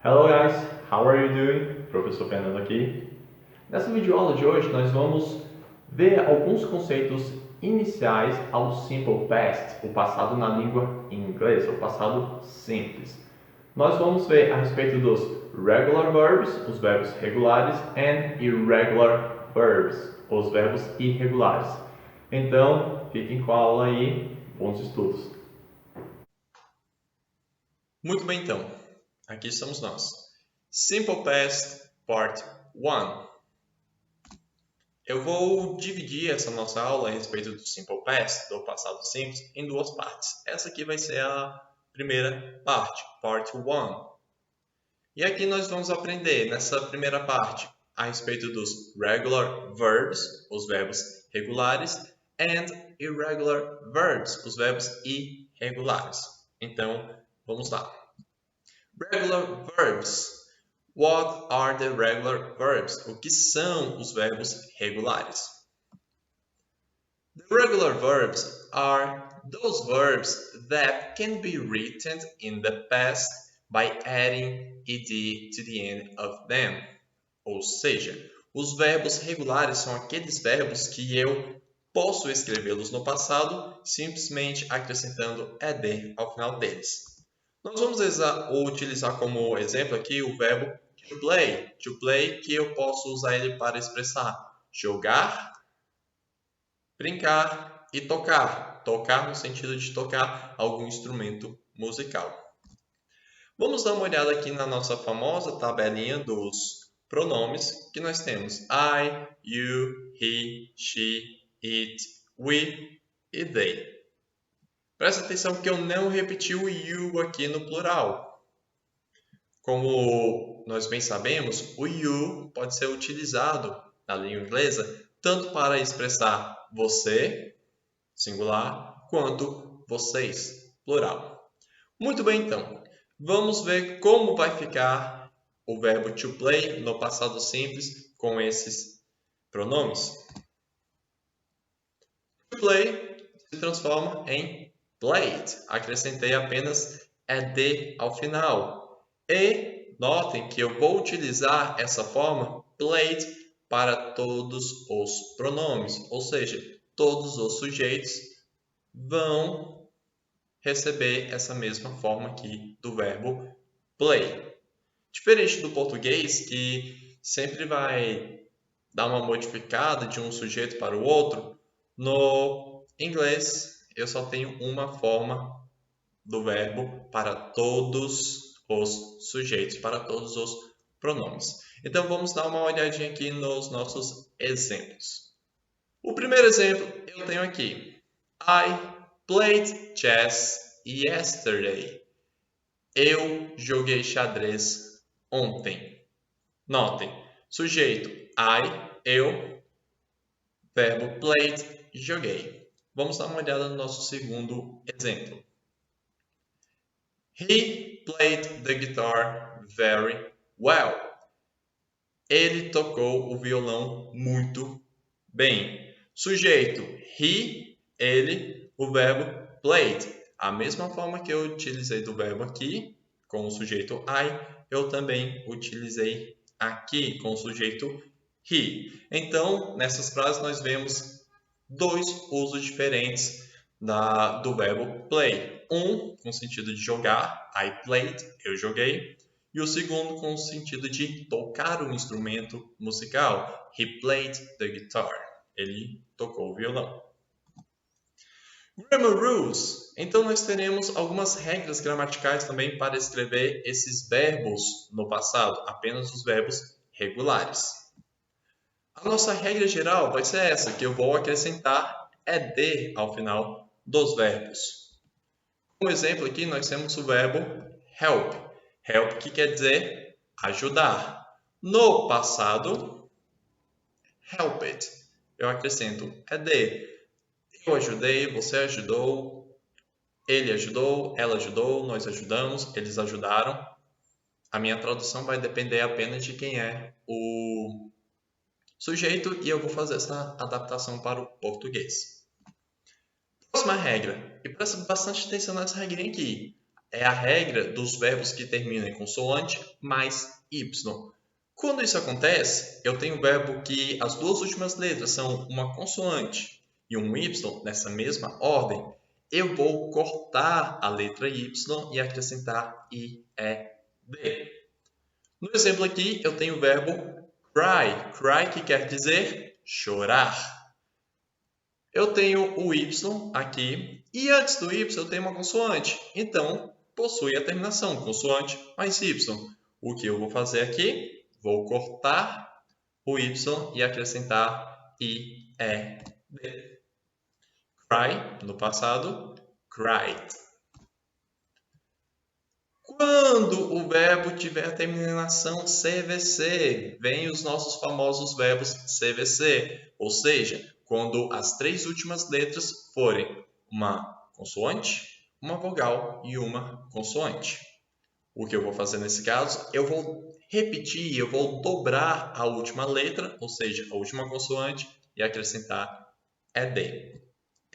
Hello guys, how are you doing? Professor Fernando aqui. Nessa videoaula de hoje nós vamos ver alguns conceitos iniciais ao Simple Past, o passado na língua inglesa, o passado simples. Nós vamos ver a respeito dos regular verbs, os verbos regulares, and irregular verbs, os verbos irregulares. Então, fiquem com a aula aí, bons estudos. Muito bem, então. Aqui estamos nós. Simple Past Part 1. Eu vou dividir essa nossa aula a respeito do Simple Past, do passado simples, em duas partes. Essa aqui vai ser a primeira parte, Part 1. E aqui nós vamos aprender, nessa primeira parte, a respeito dos regular verbs, os verbos regulares, and irregular verbs, os verbos irregulares. Então, vamos lá. Regular verbs. What are the regular verbs? O que são os verbos regulares? The regular verbs are those verbs that can be written in the past by adding ed to the end of them. Ou seja, os verbos regulares são aqueles verbos que eu posso escrevê-los no passado simplesmente acrescentando ed ao final deles. Nós vamos utilizar como exemplo aqui o verbo to play. To play, que eu posso usar ele para expressar jogar, brincar e tocar. Tocar no sentido de tocar algum instrumento musical. Vamos dar uma olhada aqui na nossa famosa tabelinha dos pronomes que nós temos I, you, he, she, it, we e they. Presta atenção que eu não repeti o you aqui no plural. Como nós bem sabemos, o you pode ser utilizado na língua inglesa tanto para expressar você, singular, quanto vocês, plural. Muito bem, então. Vamos ver como vai ficar o verbo to play no passado simples com esses pronomes. To play se transforma em played. Acrescentei apenas ed ao final. E notem que eu vou utilizar essa forma played para todos os pronomes, ou seja, todos os sujeitos vão receber essa mesma forma aqui do verbo play. Diferente do português, que sempre vai dar uma modificada de um sujeito para o outro, no inglês eu só tenho uma forma do verbo para todos os sujeitos, para todos os pronomes. Então vamos dar uma olhadinha aqui nos nossos exemplos. O primeiro exemplo eu tenho aqui. I played chess yesterday. Eu joguei xadrez ontem. Notem, sujeito I, eu, verbo played, joguei. Vamos dar uma olhada no nosso segundo exemplo. He played the guitar very well. Ele tocou o violão muito bem. Sujeito he, ele, o verbo played. A mesma forma que eu utilizei do verbo aqui, com o sujeito I, eu também utilizei aqui com o sujeito he. Então, nessas frases nós vemos dois usos diferentes do verbo play. Um com o sentido de jogar, I played, eu joguei. E o segundo com o sentido de tocar um instrumento musical, he played the guitar, ele tocou o violão. Grammar rules. Então nós teremos algumas regras gramaticais também para escrever esses verbos no passado, apenas os verbos regulares. A nossa regra geral vai ser essa, que eu vou acrescentar ed ao final dos verbos. Como exemplo aqui, nós temos o verbo help. Help, que quer dizer ajudar. No passado, helped. Eu acrescento ed. Eu ajudei, você ajudou, ele ajudou, ela ajudou, nós ajudamos, eles ajudaram. A minha tradução vai depender apenas de quem é o sujeito e eu vou fazer essa adaptação para o português. Próxima regra, e presta bastante atenção nessa regrinha aqui. é a regra dos verbos que terminam em consoante mais Y. Quando isso acontece, eu tenho um verbo que as duas últimas letras são uma consoante e um Y nessa mesma ordem. Eu vou cortar a letra Y e acrescentar IED. No exemplo aqui, eu tenho o verbo cry. Cry que quer dizer chorar. Eu tenho o Y aqui e antes do Y eu tenho uma consoante. Então, possui a terminação consoante mais Y. O que eu vou fazer aqui? Vou cortar o Y e acrescentar IED. Cry, no passado, cried. Quando o verbo tiver a terminação CVC, vem os nossos famosos verbos CVC, ou seja, quando as três últimas letras forem uma consoante, uma vogal e uma consoante. O que eu vou fazer nesse caso? Eu vou repetir, eu vou dobrar a última letra, ou seja, a última consoante, e acrescentar ED.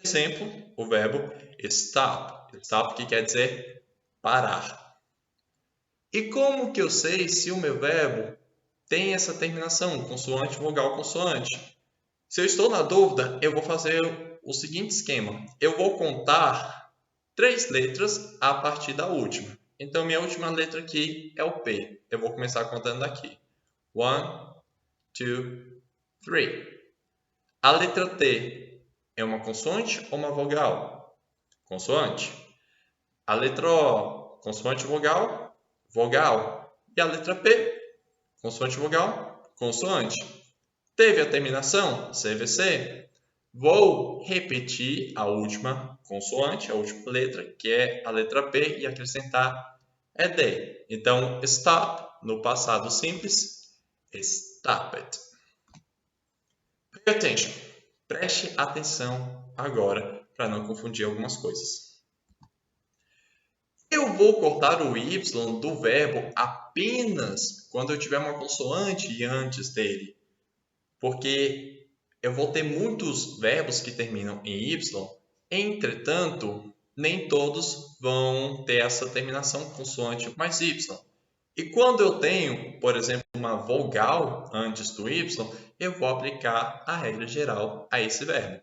Exemplo, o verbo stop. Stop que quer dizer parar. E como que eu sei se o meu verbo tem essa terminação, consoante, vogal, consoante? Se eu estou na dúvida, eu vou fazer o seguinte esquema. Eu vou contar 3 letras a partir da última. Então, minha última letra aqui é o P. Eu vou começar contando daqui. 1, 2, 3. A letra T é uma consoante ou uma vogal? Consoante. A letra O, consoante, vogal? Vogal. E a letra P, consoante, vogal, consoante. Teve a terminação CVC? Vou repetir a última consoante, a última letra, que é a letra P, e acrescentar ED. Então, stop, no passado simples, stopped. Pay attention. Preste atenção agora para não confundir algumas coisas. Eu vou cortar o Y do verbo apenas quando eu tiver uma consoante antes dele, porque eu vou ter muitos verbos que terminam em Y, entretanto, nem todos vão ter essa terminação consoante mais Y. E quando eu tenho, por exemplo, uma vogal antes do Y, eu vou aplicar a regra geral a esse verbo.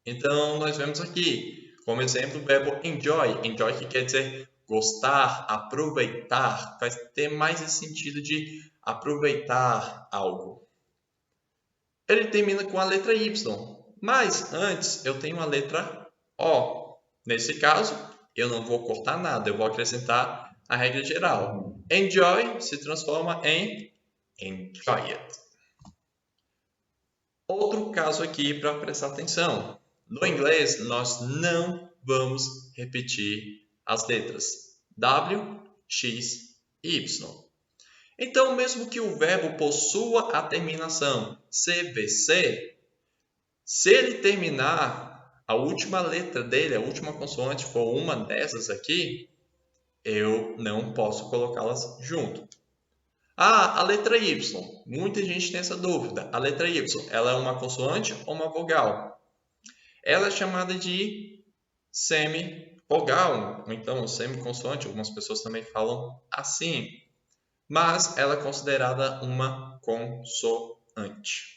Então, nós vemos aqui, como exemplo, o verbo enjoy. Enjoy que quer dizer gostar, aproveitar, vai ter mais esse sentido de aproveitar algo. Ele termina com a letra Y, mas antes eu tenho a letra O. Nesse caso, eu não vou cortar nada, eu vou acrescentar a regra geral. Enjoy se transforma em enjoyed. Outro caso aqui para prestar atenção. No inglês, nós não vamos repetir as letras W, X e Y. Então, mesmo que o verbo possua a terminação CVC, se ele terminar a última letra dele, a última consoante for uma dessas aqui, eu não posso colocá-las junto. A letra Y. Muita gente tem essa dúvida. A letra Y, ela é uma consoante ou uma vogal? Ela é chamada de semivogal, ou então semiconsoante, algumas pessoas também falam assim. Mas ela é considerada uma consoante.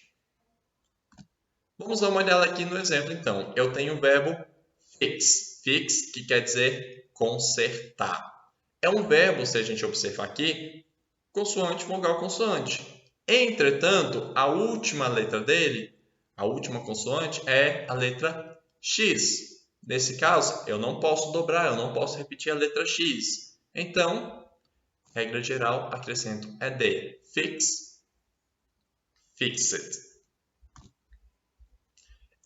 Vamos dar uma olhada aqui no exemplo, então. Eu tenho o verbo fix. Fix, que quer dizer consertar. É um verbo, se a gente observar aqui, consoante, vogal, consoante. Entretanto, a última letra dele, a última consoante, é a letra X. Nesse caso, eu não posso dobrar, eu não posso repetir a letra X. Então, regra geral, acrescento ED. Fix, fixed.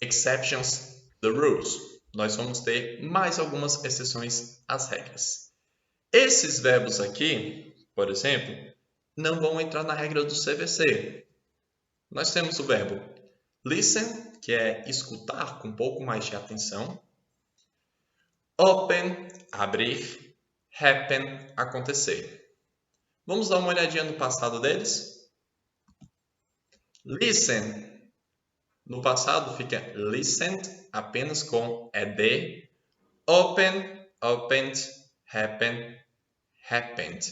Exceptions to the rules. Nós vamos ter mais algumas exceções às regras. Esses verbos aqui, por exemplo, não vão entrar na regra do CVC. Nós temos o verbo listen, que é escutar com um pouco mais de atenção. Open, abrir. Happen, acontecer. Vamos dar uma olhadinha no passado deles? Listen. No passado fica listened, apenas com ED. Open, opened. happen, happened.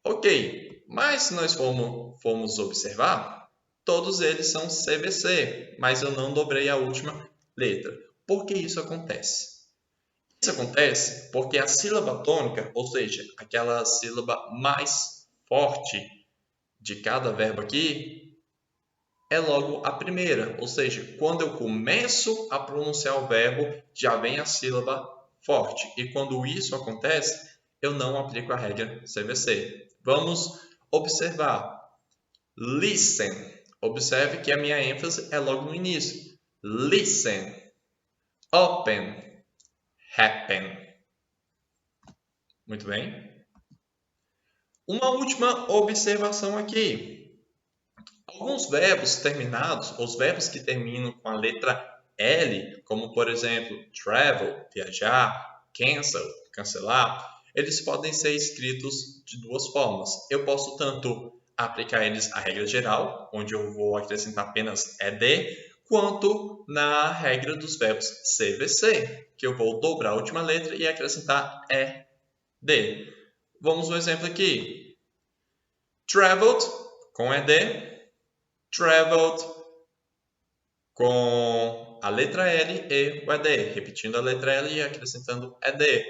Ok, mas se nós formos observar, todos eles são CVC, mas eu não dobrei a última letra. Por que isso acontece? Isso acontece porque a sílaba tônica, ou seja, aquela sílaba mais forte de cada verbo aqui, é logo a primeira. Ou seja, quando eu começo a pronunciar o verbo, já vem a sílaba forte. E quando isso acontece, eu não aplico a regra CVC. Vamos observar. Listen. Observe que a minha ênfase é logo no início. Listen. Open. Happen. Muito bem. Uma última observação aqui. Alguns verbos terminados, os verbos que terminam com a letra L, como por exemplo, travel, viajar, cancel, cancelar, eles podem ser escritos de duas formas. Eu posso tanto aplicar eles à regra geral, onde eu vou acrescentar apenas ED, quanto na regra dos verbos CVC, que eu vou dobrar a última letra e acrescentar ED. Vamos um exemplo aqui. Traveled, com ED. Traveled, com a letra L e o ED. Repetindo a letra L e acrescentando ED.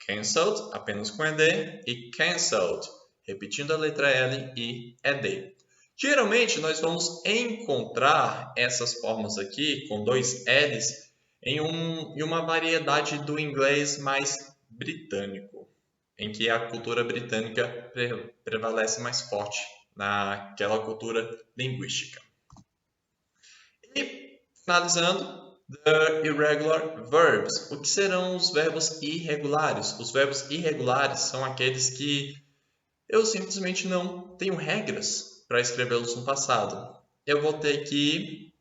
Cancelled, apenas com ED. E cancelled, repetindo a letra L e ED. Geralmente, nós vamos encontrar essas formas aqui, com dois L's, em uma variedade do inglês mais britânico, em que a cultura britânica prevalece mais forte naquela cultura linguística. E, finalizando, the irregular verbs. O que serão os verbos irregulares? Os verbos irregulares são aqueles que eu simplesmente não tenho regras para escrevê-los no passado. Eu vou ter que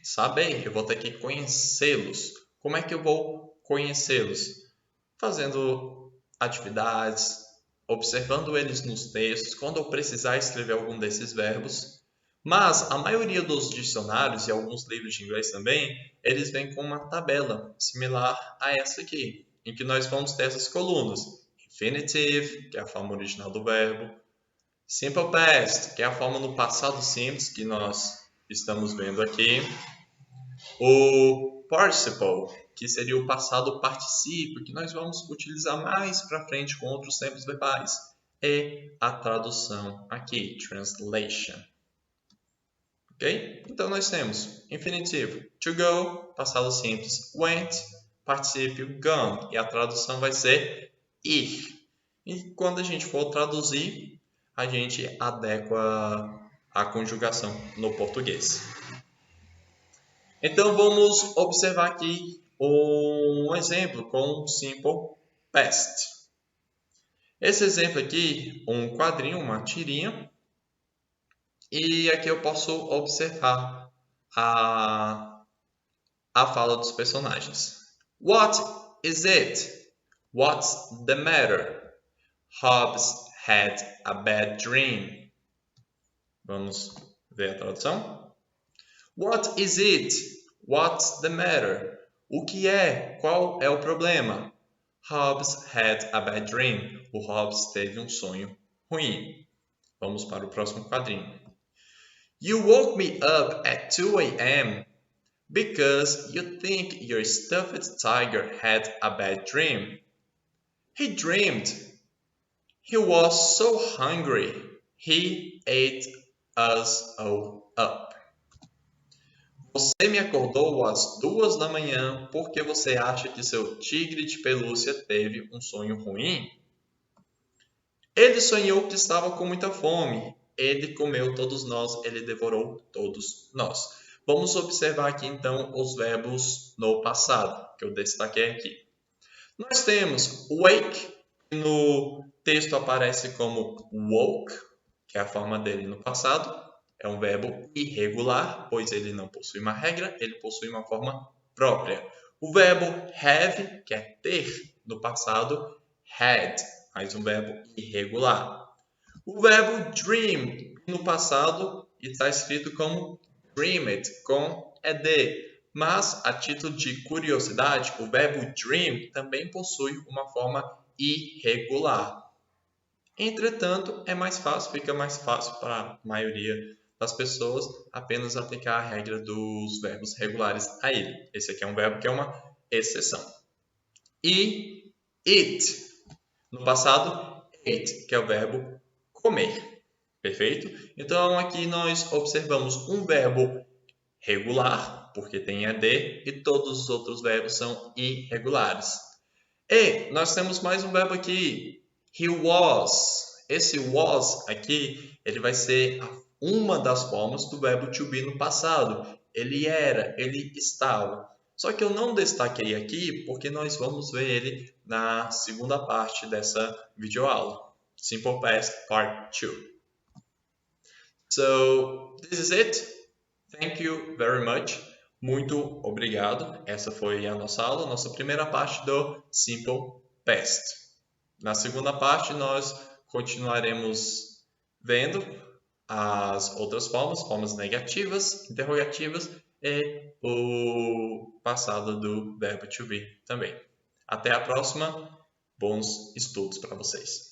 saber, eu vou ter que conhecê-los. Como é que eu vou conhecê-los? Fazendo atividades, observando eles nos textos, quando eu precisar escrever algum desses verbos. Mas a maioria dos dicionários e alguns livros de inglês também, eles vêm com uma tabela similar a essa aqui, em que nós vamos ter essas colunas. Infinitive, que é a forma original do verbo. Simple past, que é a forma no passado simples que nós estamos vendo aqui. O participle, que seria o passado particípio, que nós vamos utilizar mais para frente com outros tempos verbais. E a tradução aqui, translation. Ok? Então, nós temos infinitivo, to go, passado simples, went, particípio, gone. E a tradução vai ser ir. E quando a gente for traduzir, a gente adequa a conjugação no português. Então, vamos observar aqui um exemplo com simple past. Esse exemplo aqui, um quadrinho, uma tirinha. E aqui eu posso observar a fala dos personagens. What is it? What's the matter? Hobbs had a bad dream. Vamos ver a tradução? What is it? What's the matter? O que é? Qual é o problema? Hobbs had a bad dream. O Hobbs teve um sonho ruim. Vamos para o próximo quadrinho. You woke me up at 2 a.m. because you think your stuffed tiger had a bad dream. He dreamed. He was so hungry. He ate us all up. Você me acordou às 2 da manhã porque você acha que seu tigre de pelúcia teve um sonho ruim? Ele sonhou que estava com muita fome. Ele comeu todos nós, ele devorou todos nós. Vamos observar aqui então os verbos no passado, que eu destaquei aqui. Nós temos wake, que no texto aparece como woke, que é a forma dele no passado. É um verbo irregular, pois ele não possui uma regra, ele possui uma forma própria. O verbo have, que é ter, no passado, had, mais um verbo irregular. O verbo dream, no passado, está escrito como dreamed, com ed, Mas, a título de curiosidade, o verbo dream também possui uma forma irregular. Entretanto, fica mais fácil para a maioria das pessoas apenas aplicar a regra dos verbos regulares a ele. Esse aqui é um verbo que é uma exceção. E eat, no passado, ate, que é o verbo comer. Perfeito? Então, aqui nós observamos um verbo regular, porque tem ED, e todos os outros verbos são irregulares. E nós temos mais um verbo aqui, he was. Esse was aqui, ele vai ser uma das formas do verbo to be no passado. Ele era, ele estava. Só que eu não destaquei aqui porque nós vamos ver ele na segunda parte dessa videoaula. Simple Past Part 2. So, this is it. Thank you very much. Muito obrigado. Essa foi a nossa aula, nossa primeira parte do Simple Past. Na segunda parte, nós continuaremos vendo as outras formas negativas, interrogativas e o passado do verbo to be também. Até a próxima. Bons estudos para vocês.